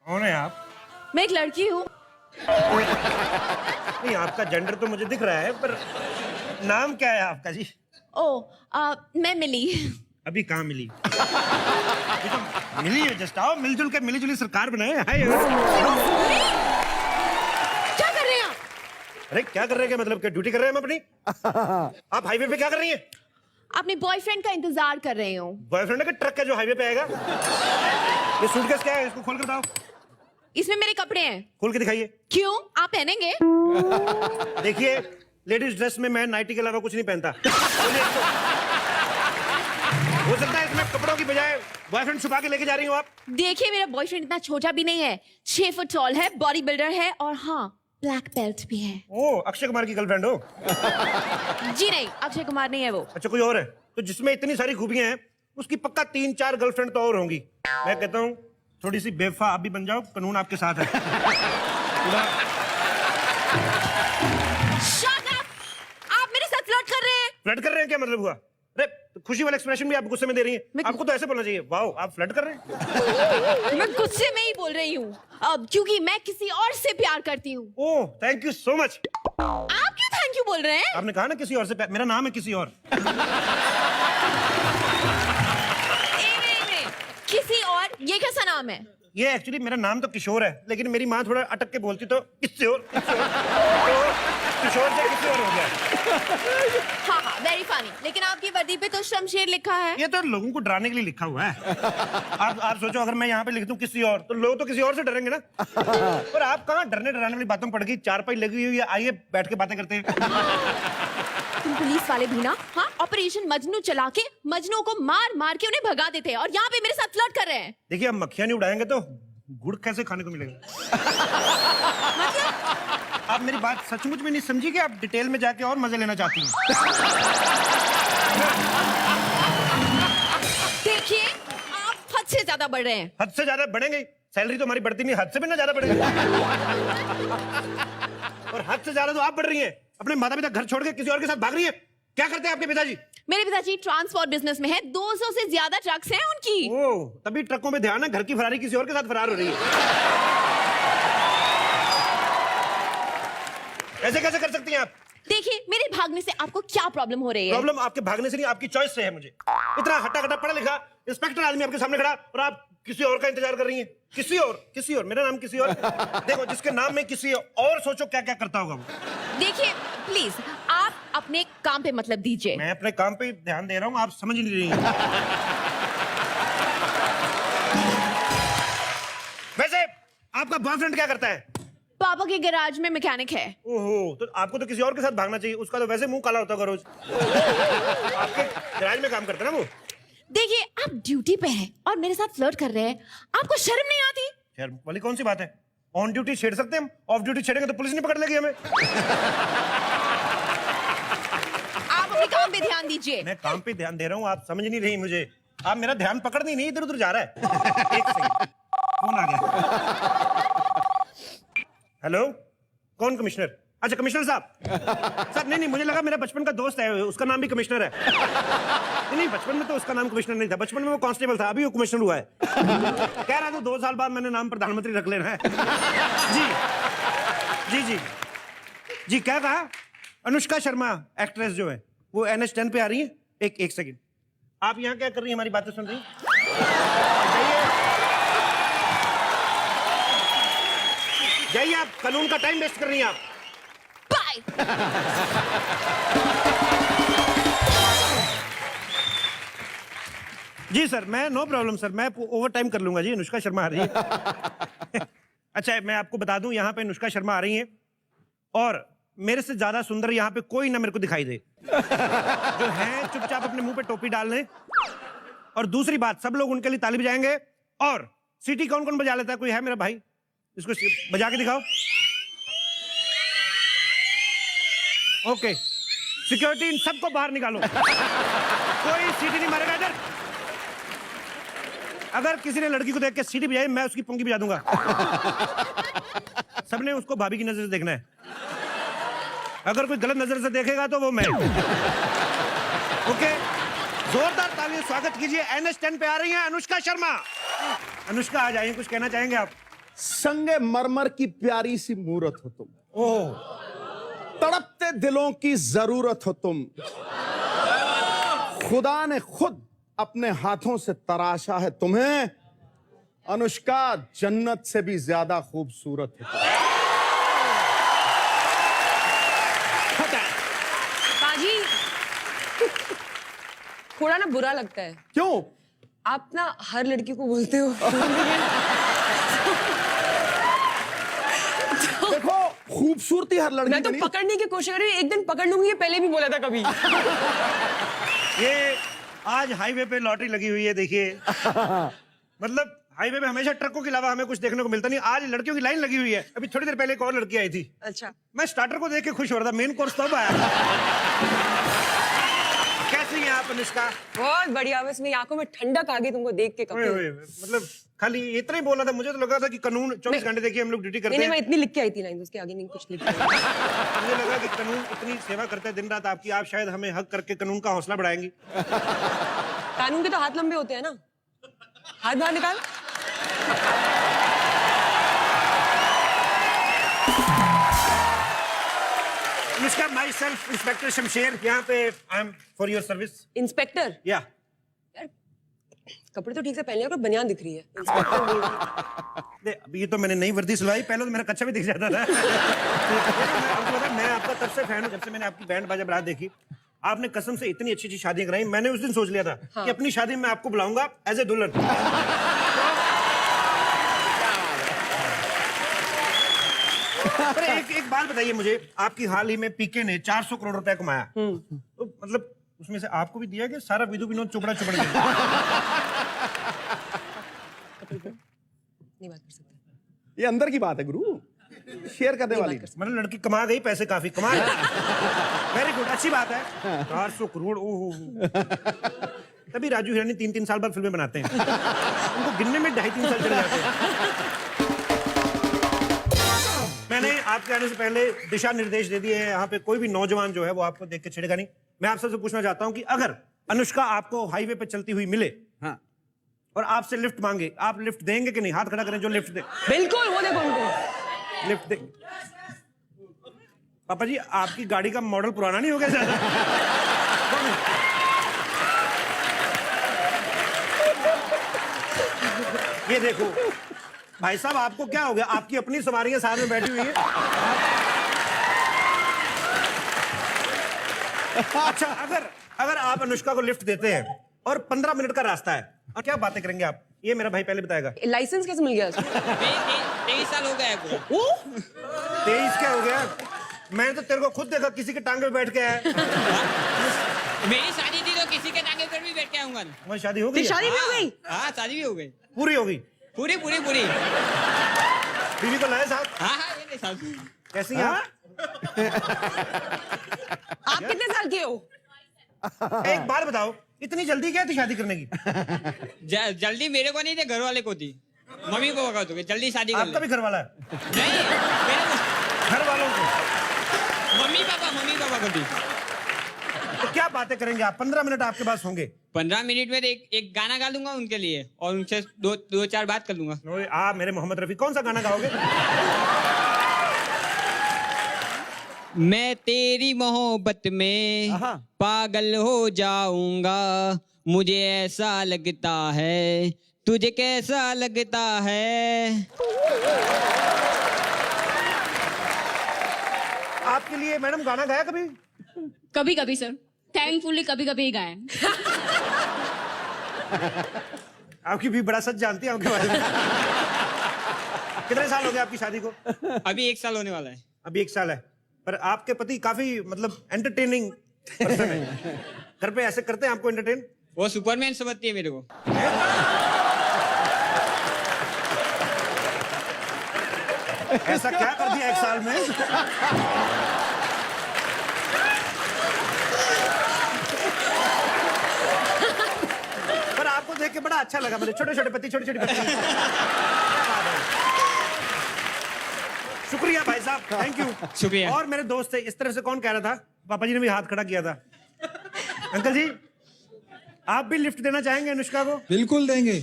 कौन है आप? मैं एक लड़की हूँ। नहीं, आपका जेंडर तो मुझे दिख रहा है, पर नाम क्या है आपका जी? मैं मिली। अभी कहाँ मिली? अभी तो मिली है, जस्ट आओ, मिलजुल के मिली जुली सरकार बनाए। हाय। क्या कर रहे हैं आप? अरे क्या कर रहे हैं? क्या मतलब, क्या ड्यूटी कर रहे हैं हम अपनी? आप हाईवे पे क्या कर रही हैं? अपने बॉयफ्रेंड का इंतजार कर रही हूँ। बॉयफ्रेंड का ट्रक है जो हाईवे पे आएगा? ये सूटकेस क्या है? इसको खोल कर बताओ। इसमें मेरे कपड़े हैं। खोल के दिखाइए। क्यों, आप पहनेंगे? देखिए, लेडीज ड्रेस में मैं नाइटी के अलावा कुछ नहीं पहनता। हो सकता है इसमें कपड़ों की बजाय बॉयफ्रेंड छुपा के लेके जा रही हो आप। देखिए, मेरा बॉयफ्रेंड इतना छोटा भी नहीं है, 6 फुट टॉल है, बॉडी बिल्डर है और हाँ, ब्लैक बेल्ट भी है। ओ, अक्षय कुमार की गर्लफ्रेंड हो? जी नहीं, अक्षय कुमार नहीं है वो। अच्छा, कोई और है? तो जिसमें इतनी सारी खूबियां हैं, उसकी पक्का 3-4 गर्लफ्रेंड तो और होंगी। मैं कहता हूँ थोड़ी सी बेवफा आप भी बन जाओ, कानून आपके साथ है। Shut up! आप मेरे साथ फ्लर्ट कर रहे हैं। फ्लर्ट कर रहे हैं? क्या मतलब हुआ? अरे, तो खुशी वाला एक्सप्रेशन भी आप गुस्से में दे रही हैं। आपको तो ऐसे बोलना चाहिए, वाओ आप फ्लर्ट कर रहे हैं। मैं गुस्से में ही बोल रही हूँ, अब क्योंकि मैं किसी और से प्यार करती हूँ। ओह, थैंक यू सो मच। आप क्यों थैंक यू बोल रहे हैं? आपने कहा ना किसी और से मेरा नाम है किसी और। नहीं, किसी और, ये कैसा नाम है? ये एक्चुअली मेरा नाम तो किशोर है, लेकिन मेरी माँ थोड़ा अटक के बोलती तो किसी और, तो किशोर से किसी और हो गया। हाँ, वेरी फनी। लेकिन आपकी वर्दी पे तो शमशेर लिखा है। ये तो लोगों को डराने के लिए लिखा हुआ है। आप सोचो, अगर मैं यहाँ पे लिख दूं किसी और, तो लोग तो किसी और से डरेंगे ना। पर आप कहाँ डरने डराने वाली बातों में पड़ गई? चारपाई लगी हुई है, आइए बैठ के बातें करते हैं। तुम पुलिस वाले भी ना, हाँ, ऑपरेशन मजनू चला के मजनू को मार मार के उन्हें भगा देते हैं और यहाँ पे मेरे साथ फ्लर्ट कर रहे हैं। देखिए, हम मक्खियां नहीं उड़ाएंगे तो गुड़ कैसे खाने को मिलेगा? आप मेरी बात सचमुच में नहीं समझी कि आप डिटेल में जाके और मजे लेना चाहती हैं? देखिए, आप हद से ज्यादा बढ़ रहे हैं। हद से ज्यादा बढ़ेंगे? सैलरी तो हमारी बढ़ती नहीं, हद से भी ना ज्यादा बढ़ेगी। और हद से ज्यादा तो आप बढ़ रही हैं। अपने माता पिता घर छोड़ के किसी और के साथ भाग रही है। क्या करते हैं आपके पिताजी? मेरे पिताजी ट्रांसपोर्ट बिजनेस में है, 200 से ज्यादा ट्रक्स हैं उनकी। ओह, तभी ट्रकों में ध्यान है, घर की फरारी किसी और के साथ फरार हो रही है। ऐसे कैसे कर सकती हैं आप? देखिए, मेरे भागने से आपको क्या प्रॉब्लम हो रही है? प्रॉब्लम आपके भागने से नहीं, आपकी चॉइस से है। मुझे इतना हट्टा कट्टा पढ़ा लिखा इंस्पेक्टर आदमी आपके सामने खड़ा और आप किसी और का इंतजार कर रही हैं। किसी और, मेरा नाम किसी और। देखो, जिसके नाम में किसी और, सोचो क्या क्या करता होगा वो। देखिए, प्लीज आप अपने काम पे मतलब दीजिए। मैं अपने काम पे ध्यान दे रहा हूँ, आप समझ नहीं रही हैं। वैसे आपका बॉयफ्रेंड क्या करता है? पापा के गैराज में मैकेनिक है। ओहो, तो आपको तो किसी और के साथ भागना चाहिए। उसका तो वैसे मुंह काला होता होगा रोज। आपके गैराज में काम करता है ना वो। देखिए, आप ड्यूटी पे हैं और मेरे साथ फ्लर्ट कर रहे हैं, आपको शर्म नहीं आती? शर्म वाली कौन सी बात है? ऑन ड्यूटी छेड़ सकते हैं हम, ऑफ ड्यूटी छेड़ेंगे तो पुलिस नहीं पकड़ लेगी हमें। आप अपने काम पे ध्यान दीजिए। मैं काम पे ध्यान दे रहा हूँ, आप समझ नहीं रही मुझे। आप मेरा ध्यान पकड़ नहीं इधर उधर जा रहा है। एक सेकंड, कौन आ गया? हेलो, कौन? कमिश्नर? अच्छा, कमिश्नर साहब। सर नहीं, मुझे लगा मेरा बचपन का दोस्त है, उसका नाम भी कमिश्नर है। नहीं, बचपन में तो उसका नाम कमिश्नर नहीं था, बचपन में वो कांस्टेबल था, अभी वो कमिश्नर हुआ है। कह रहा था 2 साल बाद मैंने नाम प्रधानमंत्री रख लेना है। जी, क्या कहा? अनुष्का शर्मा एक्ट्रेस जो है, वो NH10 पे आ रही है। एक सेकंड, आप यहाँ क्या कर रही हैं? हमारी बातें सुन रही हैं? जाइए, आप कानून का टाइम वेस्ट कर रही हैं आप। बाय। जी सर, मैं नो प्रॉब्लम सर, मैं ओवर टाइम कर लूंगा जी। अनुष्का शर्मा आ रही है। अच्छा, मैं आपको बता दूं, यहाँ पे अनुष्का शर्मा आ रही हैं और मेरे से ज्यादा सुंदर यहाँ पे कोई ना मेरे को दिखाई दे। जो है चुपचाप अपने मुंह पे टोपी डाल लें। और दूसरी बात, सब लोग उनके लिए ताली बजाएंगे। और सीटी कौन कौन बजा लेता है? कोई है मेरा भाई? इसको बजा के दिखाओ। ओके, सिक्योरिटी, इन सबको बाहर निकालो। कोई सीटी नहीं मारेगा इधर। अगर किसी ने लड़की को देख के सीटी बजाई, मैं उसकी पुंगी बजा दूंगा। सबने उसको भाभी की नजर से देखना है। अगर कोई गलत नजर से देखेगा तो वो मैं। ओके, जोरदार ताली से स्वागत कीजिए। NH10 पे आ रही हैं अनुष्का शर्मा। अनुष्का, आ जाइए, कुछ कहना चाहेंगे आप? संगे मरमर की प्यारी सी मूरत हो तुम, ओह, तड़पते दिलों की जरूरत हो तुम, खुदा ने खुद अपने हाथों से तराशा है तुम्हें, अनुष्का जन्नत से भी ज्यादा खूबसूरत है। पाजी थोड़ा ना बुरा लगता है। क्यों? आप ना हर लड़की को बोलते हो। देखो खूबसूरती हर लड़की मैं तो में नहीं। पकड़ने की कोशिश कर रही हूँ, एक दिन पकड़ लूंगी, ये पहले भी बोला था कभी। ये आज हाईवे पे लॉटरी लगी हुई है, देखिए। मतलब हाईवे पे हमेशा ट्रकों के अलावा हमें कुछ देखने को मिलता नहीं, आज लड़कियों की लाइन लगी हुई है। अभी थोड़ी देर पहले एक और लड़की आई थी, अच्छा, मैं स्टार्टर को देख के खुश हो रहा था, मेन कोर्स तब आया। कैसी हैं आप अनुष्का? बहुत बढ़िया। बस मेरी आंखों में ठंडक आ गई तुमको देख के ओए, कभी। ओए, मतलब खाली इतना ही बोलना था, मुझे तो लगा था कि कानून 24 घंटे देखिए हम लोग ड्यूटी करते नहीं, हैं। मैं इतनी लिख के आई थी लाइन, उसके आगे नहीं कुछ लिख के आई। मुझे लगा कि कानून इतनी सेवा करते हैं दिन रात आपकी, आप शायद हमें हक करके कानून का हौसला बढ़ाएंगी। कानून के तो हाथ लंबे होते हैं ना, हाथ बाहर निकाल। Anushka, my self inspector Shamsher, यहाँ पे I am for your service. Inspector या यार, कपड़े तो ठीक से पहन लिया, बनियान दिख रही है। इंस्पेक्टर बोल रही है। अभी ये तो मैंने नई वर्दी सिलवाई, पहले तो मेरा कच्चा भी दिख जाता था। आपको पता है, मैं आपका तब से फैन हूँ जब से मैंने आपकी बैंड बाजा बारात देखी। आपने कसम से इतनी अच्छी अच्छी शादियां कराई, मैंने उस दिन सोच लिया था कि अपनी शादी में आपको बुलाऊंगा एज ए दुल्हन। पर एक बात बताइए मुझे, आपकी हाल ही में पीके ने 400 करोड़ रुपया कमाया, तो मतलब उसमें से आपको भी दिया कि सारा विधु विनोद चोपड़ा चुपड़ गया? नहीं बात कर सकते। ये अंदर की बात है गुरु, शेयर करने वाली। मतलब लड़की कमा गई, पैसे काफी कमा गई। वेरी गुड, अच्छी बात है। 400 करोड़, ओहो। तभी राजू हिरानी 3-3 साल बाद फिल्में बनाते हैं, उनको गिनने में 2.5-3 साल चले जाते हैं। मैंने आपके आने से पहले दिशा निर्देश दे दिए हैं, यहाँ पे कोई भी नौजवान जो है वो आपको देख के छिड़ेगा नहीं। मैं आप सबसे पूछना चाहता हूँ कि अगर अनुष्का आपको हाईवे पे चलती हुई मिले, हाँ, और आपसे लिफ्ट मांगे, आप लिफ्ट देंगे कि नहीं? हाथ खड़ा करें जो लिफ्ट दे। बिल्कुल, वो देखो उनको लिफ्ट दे। पापा जी, आपकी गाड़ी का मॉडल पुराना नहीं हो गया ज्यादा? ये देखो भाई साहब, आपको क्या हो गया? आपकी अपनी सवारियां साथ में बैठी हुई है। अच्छा, अगर आप अनुष्का को लिफ्ट देते हैं और 15 मिनट का रास्ता है, और क्या बातें करेंगे आप? ये मेरा भाई पहले बताएगा। लाइसेंस कैसे मिल गया उसको? 23 साल हो गया है। 23 क्या हो गया? मैंने तो तेरे को खुद देखा किसी के टांगे पे बैठ के आया। मेरी शादी थी तो किसी के टांगे पर भी बैठ के आऊंगा। तुम्हारी शादी हो गई? तेरी शादी भी हो गई? हाँ, शादी भी हो गई। पूरी हो गई? पूरी पूरी पूरी। बीवी को लाए साहब? हाँ हाँ, ये साहब। कैसी हैं आप? आप कितने साल के हो? एक बात बताओ, इतनी जल्दी क्या थी शादी करने की? जल्दी मेरे को नहीं थे, घर वाले को थी। मम्मी को बता दोगे जल्दी शादी कर आपका भी घर वाला है? नहीं, मेरे घर वालों को? मम्मी पापा को थी। तो क्या बातें करेंगे आप? 15 मिनट आपके पास होंगे। 15 मिनट में एक गाना गा दूंगा उनके लिए, और उनसे दो चार बात कर लूंगा। आप मेरे मोहम्मद रफी, कौन सा गाना गाओगे? मैं तेरी मोहब्बत में पागल हो जाऊंगा, मुझे ऐसा लगता है, तुझे कैसा लगता है? आपके लिए मैडम गाना गाया कभी? कभी कभी सर, थैंकफुली कभी कभी ही गाए। आपकी भी बड़ा सच जानती है आपके बारे में। कितने साल हो गए आपकी शादी को? अभी 1 साल होने वाला है। अभी 1 साल है, पर आपके पति काफी मतलब एंटरटेनिंग पर्सन है। घर पे ऐसे करते हैं आपको एंटरटेन? वो सुपरमैन समझती है मेरे को। ऐसा क्या कर दिया 1 साल में? पर आपको देख के बड़ा अच्छा लगा मुझे, छोटे छोटे पति, छोटी छोटी पत्नी। क्या बात है। शुक्रिया भाई साहब, थैंक यू। शुक्रिया। और मेरे दोस्त थे, इस तरफ से कौन कह रहा था? पापा जी ने भी हाथ खड़ा किया था। अंकल जी, आप भी लिफ्ट देना चाहेंगे अनुष्का को? बिल्कुल देंगे।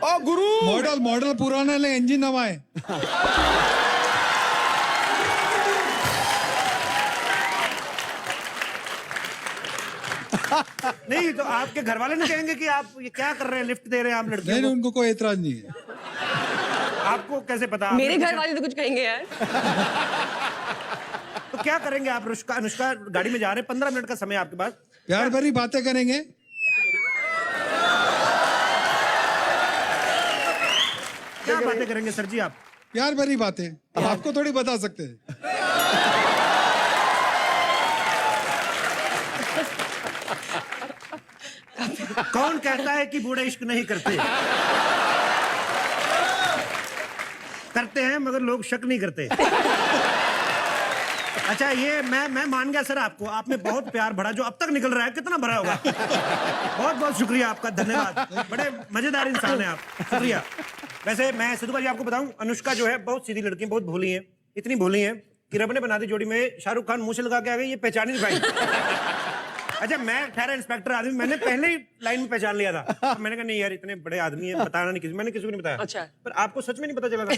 ओ गुरु मॉडल मॉडल पुराना है इंजन नवा है। नहीं तो आपके घर वाले नहीं कहेंगे कि आप ये क्या कर रहे हैं, लिफ्ट दे रहे हैं आप लड़कियों नहीं को? उनको कोई एतराज नहीं है। आपको कैसे पता? मेरे आपने घर वाले तो कुछ कहेंगे यार। तो क्या करेंगे आप? अनुष्का अनुष्का गाड़ी में जा रहे हैं, 15 मिनट का समय है आपके पास। प्यार भरी बातें करेंगे। क्या बातें करेंगे सर जी आप? प्यार भरी बातें अब आपको थोड़ी बता सकते हैं। कौन कहता है कि बूढ़े इश्क नहीं करते? करते हैं मगर लोग शक नहीं करते। अच्छा ये मैं मान गया सर आपको, आप में बहुत प्यार भरा जो अब तक निकल रहा है, कितना भरा होगा। बहुत बहुत शुक्रिया आपका, धन्यवाद। बड़े मजेदार इंसान है आप, शुक्रिया। वैसे मैं सिद्धू भाई आपको बताऊं, अनुष्का जो है बहुत सीधी लड़की है, बहुत भोली है, इतनी भोली है कि रब ने बना दी जोड़ी में शाहरुख खान मुंह से लगा के आ गए, ये पहचान ही नहीं पाई। अच्छा मैं ठहरा इंस्पेक्टर आदमी, मैंने पहले ही लाइन में पहचान लिया था। मैंने कहा नहीं यार इतने बड़े आदमी है, बताना नहीं, मैंने किसी को नहीं बताया। अच्छा। पर आपको सच में नहीं पता चला था?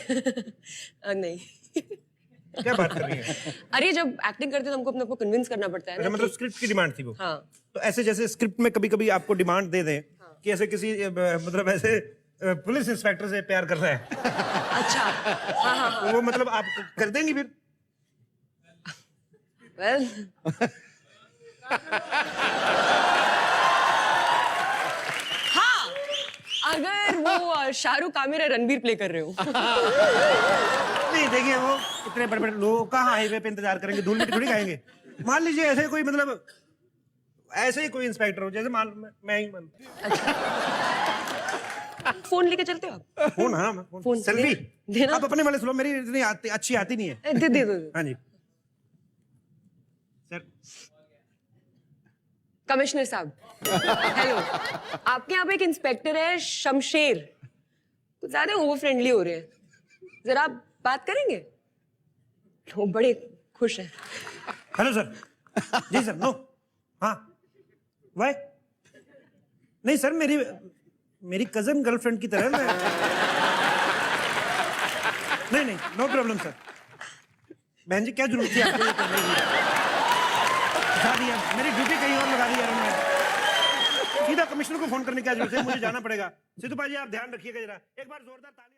नहीं। क्या बात कर रही है? अरे जब एक्टिंग करते तो हमको अपने को कन्विंस करना पड़ता है अच्छा ना मतलब स्क्रिप्ट की डिमांड थी वो? हाँ। तो ऐसे जैसे स्क्रिप्ट में कभी कभी आपको डिमांड दे दें कि ऐसे किसी मतलब ऐसे पुलिस इंस्पेक्टर से प्यार कर रहा है, अच्छा। हाँ हाँ हाँ। वो मतलब आप कर देंगी फिर? वेल हाँ, अगर वो शाहरुख आमिर या रणबीर प्ले कर रहे हो। नहीं देखिए वो इतने बड़े बड़े लोग कहाँ हाईवे पे इंतजार करेंगे, धूल मिट्टी थोड़ी खाएंगे। मान लीजिए ऐसे कोई मतलब ऐसे ही कोई इंस्पेक्टर हो, जैसे मान मैं ही मान। फोन लेके चलते हो आप? फोन? हाँ फोन सेल्फी देना। आप अपने वाले सुनो, मेरी इतनी अच्छी आती नहीं है। दे दो। हाँ जी सर। कमिश्नर साहब हेलो, आपके यहाँ पे एक इंस्पेक्टर है शमशेर, कुछ ज्यादा ओवर फ्रेंडली हो रहे हैं, जरा आप बात करेंगे? वो बड़े खुश हैं। Hello sir. जी सर। नो। हाँ वाई? नहीं सर मेरी कजन गर्लफ्रेंड की तरह मैं नहीं नो प्रॉब्लम सर। बहन जी क्या जरूरत थी आपको ये करने की? बता दिया, मेरी ड्यूटी कहीं और लगा दी यार उन्होंने। सीधा कमिश्नर को फोन करने की क्या जरूरत है? मुझे जाना पड़ेगा। सिद्धू भाई आप ध्यान रखिएगा जरा, एक बार जोरदार ताली।